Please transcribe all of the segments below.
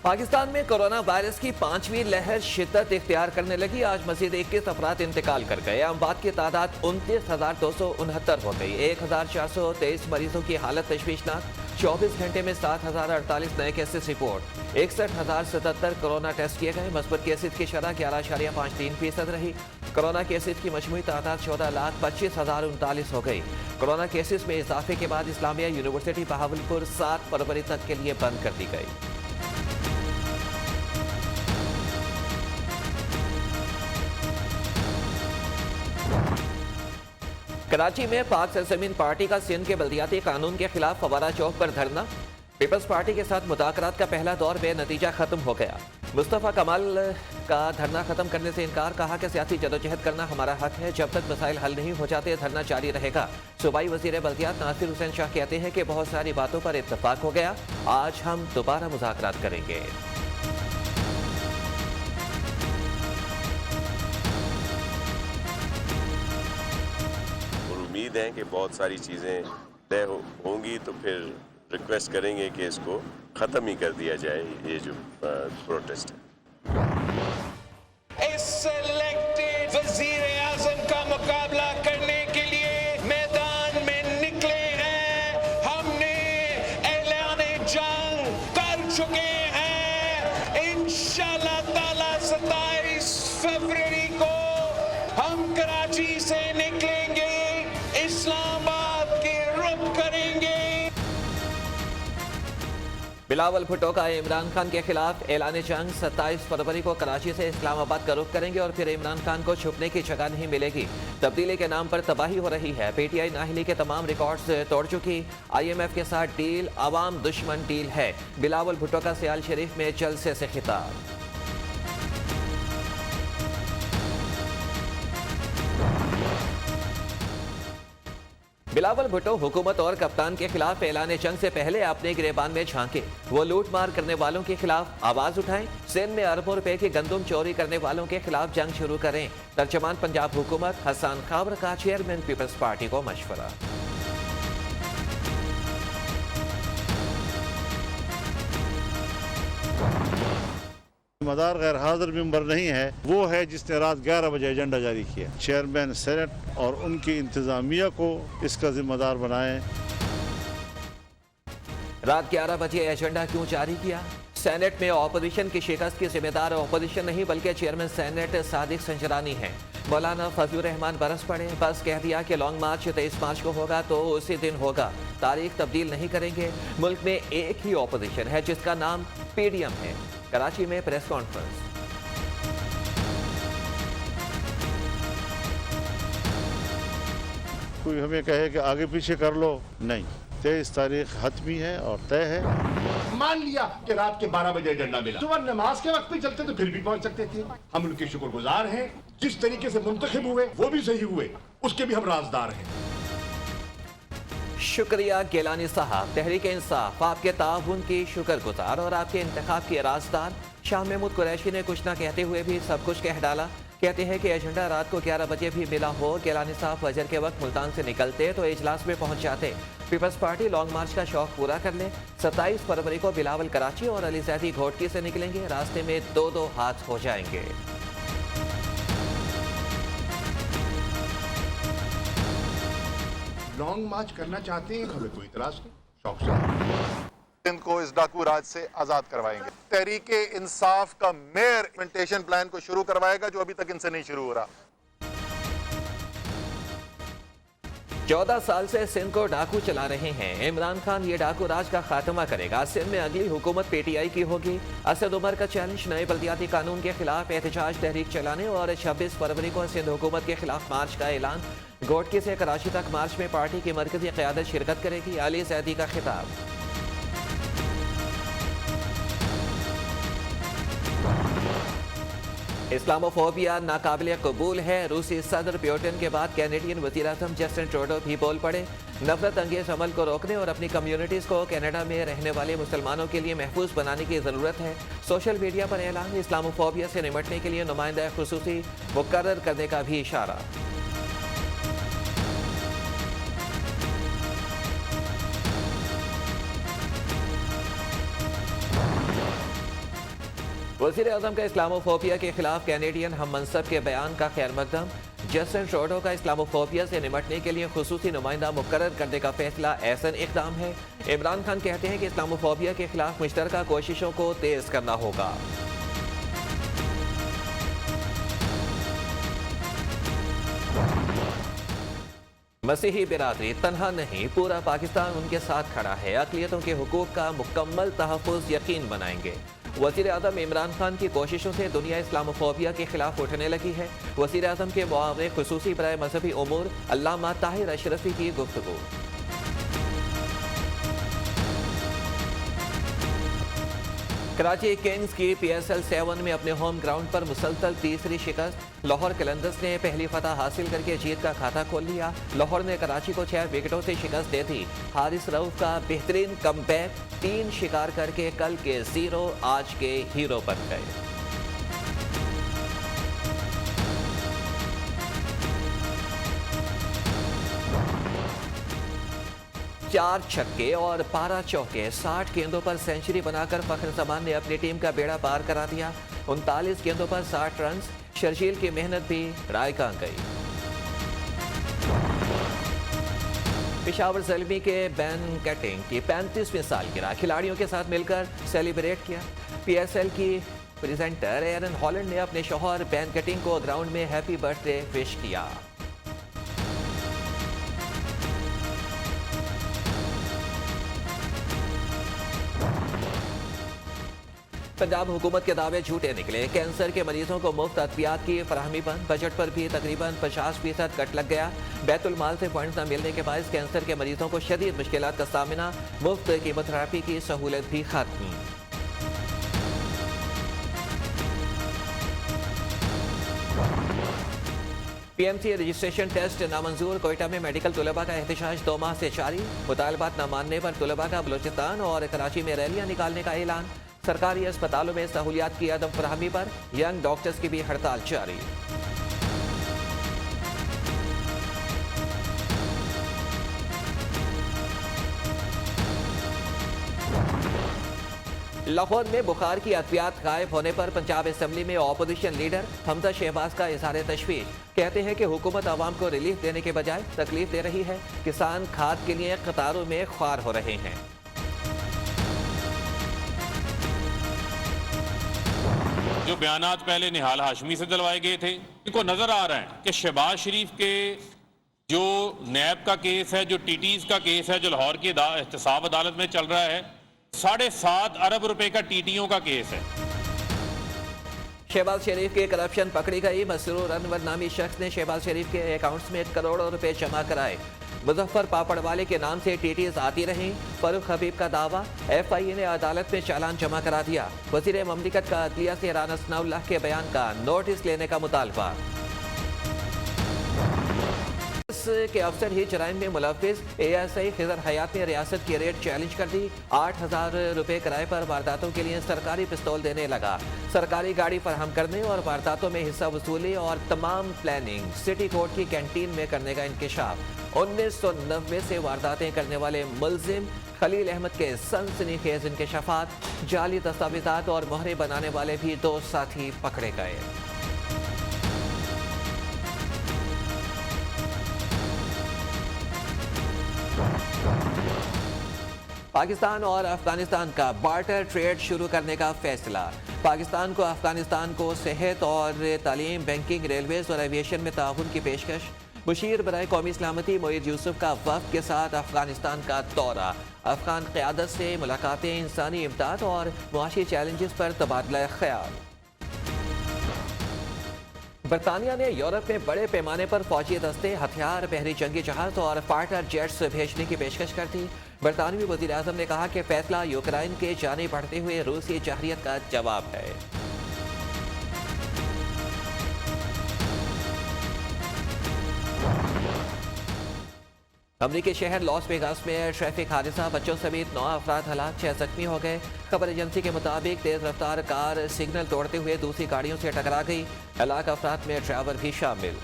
पाकिस्तान में corona virus की 5वीं लहर शिद्दत इख्तियार करने लगी। आज मजीद 21 अफराद इंतकाल कर गए। अमवात की तादाद 29,269 हो गई। 1,423 मरीजों की हालत तशवीशनाक। 24 घंटे में 7,048 नए केसेस रिपोर्ट। 61,077 कोरोना टेस्ट किए गए। मस्बत केसेस की शरह 11.53% रही। कोरोना केसेस की मजमूई तादाद 14,25,039 हो गई। कोरोना केसेस में इजाफे के बाद इस्लामिया यूनिवर्सिटी बहावलपुर 7 फरवरी तक के लिए बंद कर दी गई। कराची में पाक सरजमीन पार्टी का सिंध के बल्दियाती कानून के खिलाफ फवारा चौक पर धरना। पीपल्स पार्टी के साथ मुज़ाकरात का पहला दौर बेनतीजा खत्म हो गया। मुस्तफ़ा कमाल का धरना खत्म करने से इनकार। कहा कि सियासी जदोजहद करना हमारा हक है। जब तक मसाइल हल नहीं हो जाते धरना जारी रहेगा। सूबाई वज़ीर बल्दियात नासिर हुसैन शाह कहते हैं कि बहुत सारी बातों पर इत्तफाक हो गया। आज हम दोबारा मुज़ाकरात करेंगे। उम्मीद है कि बहुत सारी चीज़ें तय होंगी तो फिर रिक्वेस्ट करेंगे कि इसको ख़त्म ही कर दिया जाए, ये जो प्रोटेस्ट है। इस इलेक्टेड वज़ीर-ए-आज़म का मुकाबला करने के लिए मैदान में निकले हैं। हमने ऐलान जंग कर चुके हैं। इंशाअल्लाह ताला 27 फरवरी को हम कराची से निकलेंगे, इस्लामाबाद के रुख करेंगे। बिलावल भुट्टो का इमरान खान के खिलाफ ऐलान जंग 27 फरवरी को कराची से इस्लामाबाद का रुख करेंगे और फिर इमरान खान को छुपने की जगह नहीं मिलेगी। तब्दीली के नाम पर तबाही हो रही है। पीटीआई नाअहली के तमाम रिकॉर्ड्स तोड़ चुकी। IMF के साथ डील अवाम दुश्मन डील है। बिलावल भुट्टो का सियाल शरीफ में जलसे से खिताब। बिलावल भुट्टो हुकूमत और कप्तान के खिलाफ ऐलान जंग से पहले अपने गिरेबान में झांके। वो लूट मार करने वालों के खिलाफ आवाज उठाएं। सिंध में अरबों रुपए की गंदुम चोरी करने वालों के खिलाफ जंग शुरू करें। तर्जमान पंजाब हुकूमत हसन खाबर का चेयरमैन पीपल्स पार्टी को मशवरा। मदार गैर हाजिर मेंबर नहीं है, वो है जिसने रात 11 बजे एजेंडा जारी किया। चेयरमैन सेनेट और उनकी इंतजामिया को इसका जिम्मेदार बनाएं। रात 11 बजे एजेंडा क्यों जारी किया? सेनेट में ऑपोजिशन की शिकस्त की जिम्मेदार ऑपोजिशन नहीं बल्कि चेयरमैन सेनेट सादिक संजरानी है। मौलाना फजलुर रहमान बरस पड़े। बस कह दिया कि लॉन्ग मार्च 23 मार्च को होगा तो उसी दिन होगा। तारीख तब्दील नहीं करेंगे। मुल्क में एक ही ऑपोजिशन है जिसका नाम PDM है। कराची में प्रेस कॉन्फ्रेंस। कोई हमें कहे कि आगे पीछे कर लो, नहीं। 23 तारीख हतमी है और तय है। मान लिया कि रात के 12 बजे एजेंडा मिला, सुबह नमाज के वक्त भी चलते तो फिर भी पहुंच सकते थे। हम उनके शुक्रगुजार हैं। जिस तरीके से मुंतखब हुए वो भी सही हुए, उसके भी हम राजदार हैं। शुक्रिया गिलानी साहब। तहरीक इंसाफ आपके ताउन की शुक्रगुजार और आपके इंतखाब की राजदार। शाह महमूद कुरैशी ने कुछ ना कहते हुए भी सब कुछ कह डाला। कहते हैं कि एजेंडा रात को 11 बजे भी मिला हो। गिलानी साहब फजर के वक्त मुल्तान से निकलते तो इजलास में पहुंच जाते। पीपल्स पार्टी लॉन्ग मार्च का शौक पूरा कर ले। 27 फरवरी को बिलावल कराची और अली जैदी घोटकी से निकलेंगे। रास्ते में दो हाथ हो जाएंगे। लॉन्ग मार्च करना चाहते हैं, हमें कोई इतराज नहीं, शौक से इनको इस डाकू राज से आजाद करवाएंगे। तहरीक इंसाफ का मेयर इम्प्लीमेंटेशन प्लान को शुरू करवाएगा जो अभी तक इनसे नहीं शुरू हो रहा। 14 साल से सिंध को डाकू चला रहे हैं। इमरान खान ये डाकू राज का खात्मा करेगा। सिंध में अगली हुकूमत PTI की होगी। असद उमर का चैलेंज नए बल्दियाती कानून के खिलाफ एहतजाज तहरीक चलाने और 26 फरवरी को सिंध हुकूमत के खिलाफ मार्च का ऐलान। घोटकी से कराची तक मार्च में पार्टी की मरकजी क़यादत शिरकत करेगी। अली जैदी का खिताब। इस्लामोफोबिया नाकाबिल कबूल है। रूसी सदर पुतिन के बाद कैनेडियन वज़ीर-ए-आज़म जस्टिन ट्रूडो भी बोल पड़े। नफरत अंगेज अमल को रोकने और अपनी कम्युनिटीज़ को कनाडा में रहने वाले मुसलमानों के लिए महफूज बनाने की ज़रूरत है। सोशल मीडिया पर ऐलान। इस्लामोफोबिया से निपटने के लिए नुमाइंदा खुसूसी मुकर्रर करने का भी इशारा। वज़ीर आज़म का इस्लामोफोबिया के खिलाफ कैनेडियन हम मनसब के बयान का खैर मकदम। जस्टिन ट्रूडो का इस्लामोफोबिया से निपटने के लिए खुसूसी नुमाइंदा मुकर्रर करने का फैसला ऐसा इक़दाम है। इमरान खान कहते हैं कि इस्लामोफोबिया के खिलाफ मुश्तरका कोशिशों को तेज करना होगा। मसीही बिरादरी तन्हा नहीं, पूरा पाकिस्तान उनके साथ खड़ा है। अक़लियतों के हुकूक का मुकम्मल तहफ़्फ़ुज़ यकीन बनाएंगे। वज़ीर आज़म इमरान खान की कोशिशों से दुनिया इस्लामोफोबिया के खिलाफ उठने लगी है। वज़ीर आज़म के मुआवरे खुसूसी बराए मजहबी उमूर अल्लामा ताहिर अशरफी की गुफ्तगू। कराची किंग्स की PSL 7 में अपने होम ग्राउंड पर मुसलसल तीसरी शिकस्त। लाहौर कलंदर्स ने पहली फतह हासिल करके जीत का खाता खोल लिया। लाहौर ने कराची को 6 विकेटों से शिकस्त दे दी। हारिस रऊफ का बेहतरीन कमबैक, 3 शिकार करके कल के 0 आज के हीरो बन गए। चार छक्के और 12 चौके, 60 गेंदों पर सेंचुरी बनाकर फखर जमान ने अपनी टीम का बेड़ा पार करा दिया। 39 गेंदों पर 60 रन। शर्जील की मेहनत भी रायका गई। पेशावर ज़ल्मी के बैन कटिंग की 35वीं सालगिरह खिलाड़ियों के साथ मिलकर सेलिब्रेट किया। PSL की प्रेजेंटर एरन हॉलैंड ने अपने शौहर बैन कटिंग को ग्राउंड में हैप्पी बर्थडे विश किया। पंजाब हुकूमत के दावे झूठे निकले। कैंसर के मरीजों को मुफ्त अद्वियात की फराहमी बंद। बजट पर भी तकरीबन 50% कट लग गया। बैतुल माल से फंड न मिलने के बायस कैंसर के मरीजों को शदीद मुश्किलात का सामना। मुफ्त कीमोथेरेपी की सहूलत भी खत्म। PMC रजिस्ट्रेशन टेस्ट नामंजूर। कोयटा में मेडिकल तलबा का एहतजाज 2 माह से जारी। मुतालबात न मानने पर तलबा का बलोचिस्तान और कराची में रैलियां निकालने का ऐलान। सरकारी अस्पतालों में सहूलियात की अदम फराहमी पर यंग डॉक्टर्स की भी हड़ताल जारी। लाहौर में बुखार की अद्वियात गायब होने पर पंजाब असेंबली में ऑपोजिशन लीडर हमजा शहबाज का इजहार तशवीश। कहते हैं कि हुकूमत आवाम को रिलीफ देने के बजाय तकलीफ दे रही है। किसान खाद के लिए कतारों में ख्वार हो रहे हैं। जो बयानात पहले निहाल हाशमी से दिलवाए गए थे, इनको नजर आ रहा है कि शहबाज शरीफ के जो नैब का केस है, जो TTs का केस है, जो लाहौर की एहतसाब अदालत में चल रहा है, 7.5 अरब रुपए का TTO का केस है। शहबाज शरीफ के करप्शन पकड़ी गई। मसरूर अनवर नामी शख्स ने शहबाज शरीफ के अकाउंट्स में करोड़ों रुपए जमा कराए। मुजफ्फर पापड़ वाले के नाम से TTs आती रहीं। फरूख हबीब का दावा, FIA ने अदालत में चालान जमा करा दिया। वजीर ममलिकत का अदलिया से राना सनाउल्लाह के बयान का नोटिस लेने का मुतालबा। के अफसर ही जराइम में मुलविस ASI खिजर हयात ने रियासत की रेट चैलेंज कर दी। 8,000 रुपए किराए पर वारदातों के लिए सरकारी पिस्तौल देने लगा। सरकारी गाड़ी फराहम करने और वारदातों में हिस्सा वसूली और तमाम प्लानिंग सिटी कोर्ट की कैंटीन में करने का इंकशाफ। 1990 से वारदातें करने वाले मुलजिम खलील अहमद के सनसनीखेज इंकशाफात। जाली दस्तावेजात और मोहरे बनाने वाले भी 2 साथी पकड़े गए। पाकिस्तान और अफगानिस्तान का बार्टर ट्रेड शुरू करने का फैसला। पाकिस्तान को अफगानिस्तान को सेहत और तालीम, बैंकिंग, रेलवेज और एविएशन में ताउन की पेशकश। मुशीर बराए कौमी सलामती मोईद यूसुफ का वफ़द के साथ अफगानिस्तान का दौरा। अफगान क़यादत से मुलाकातें, इंसानी इमदाद और मुआशी चैलेंजेस पर तबादला ख्याल। बरतानिया ने यूरोप में बड़े पैमाने पर फौजी दस्ते, हथियार, बहरी जंगी जहाज और फाइटर जेट्स भेजने की पेशकश कर दी। बरतानवी वज़ीर आज़म ने कहा कि फैसला यूक्रेन के जाने बढ़ते हुए रूसी जहरियत का जवाब है। अमरीकी शहर लॉस वेगास में ट्रैफिक हादसा, बच्चों समेत 9 अफराद हलाक, 6 जख्मी हो गए। खबर एजेंसी के मुताबिक तेज रफ्तार कार सिग्नल तोड़ते हुए दूसरी गाड़ियों से टकरा गई। हलाक अफराद में ड्राइवर भी शामिल।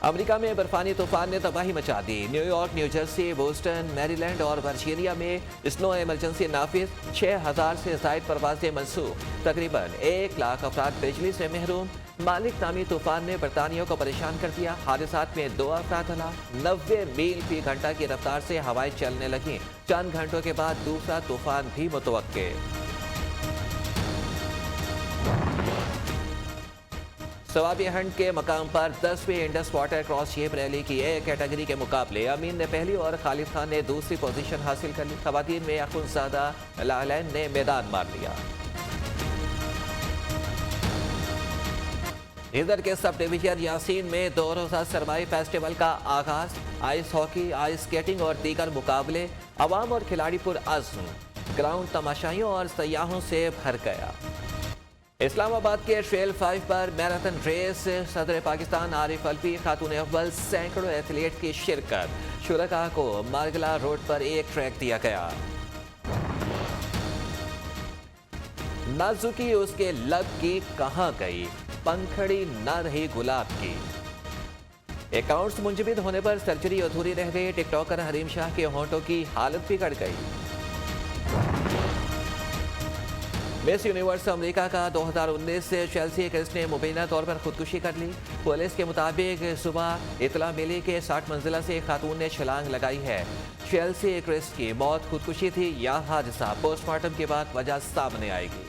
अमेरिका में बर्फानी तूफान ने तबाही मचा दी। New York, New Jersey, Boston, Maryland और वर्जीनिया में स्नो इमरजेंसी नाफिज। 6000 से ज़ायद परवाजें मंसूख। तकरीबन 1 लाख अफराद बिजली से महरूम। मालिक नामी तूफान ने बरतानियों को परेशान कर दिया। हादसात में 2 अफराद हलाक। 90 मील फी घंटा की रफ्तार से हवाएं चलने लगीं। चंद घंटों के बाद दूसरा तूफान भी मुतवक्के। सवाबी हंड के मकाम पर 10वीं इंडस वाटर क्रॉसशिप रैली की ए कैटेगरी के मुकाबले अमीन ने पहली और खालिद खान ने दूसरी पोजीशन हासिल कर ली। खवातीन में अखुनज़ादा लालैन ने मैदान मार लिया। इधर के सब डिवीजन यासीन में 2 रोज़ा सरमाई फेस्टिवल का आगाज। आइस हॉकी, आइस स्केटिंग और दीगर मुकाबले। अवाम और खिलाड़ी पुरअज़्म। ग्राउंड तमाशाइयों और सयाहों से भर गया। इस्लामाबाद के ट्रेल 5 पर मैराथन रेस। सदर पाकिस्तान आरिफ अलवी खातून अव्वल। सैकड़ों एथलीट की शिरकत। शुरका को मारगला रोड पर एक ट्रैक दिया गया। नाजुकी उसके लब की कहाँ गई, पंखड़ी न रही गुलाब की। अकाउंट्स मुंजमद होने पर सर्जरी अधूरी रह गई। टिकटॉकर हरीम शाह के होंठों की हालत बिगड़ गई। मिस यूनिवर्स अमेरिका का 2019 से चेल्सी क्रिस ने मुबैना तौर पर खुदकुशी कर ली। पुलिस के मुताबिक सुबह इतला मिली कि 60 मंजिला से खातून ने छलांग लगाई है। चेल्सी क्रिस की मौत खुदकुशी थी या हादसा, पोस्टमार्टम के बाद वजह सामने आएगी।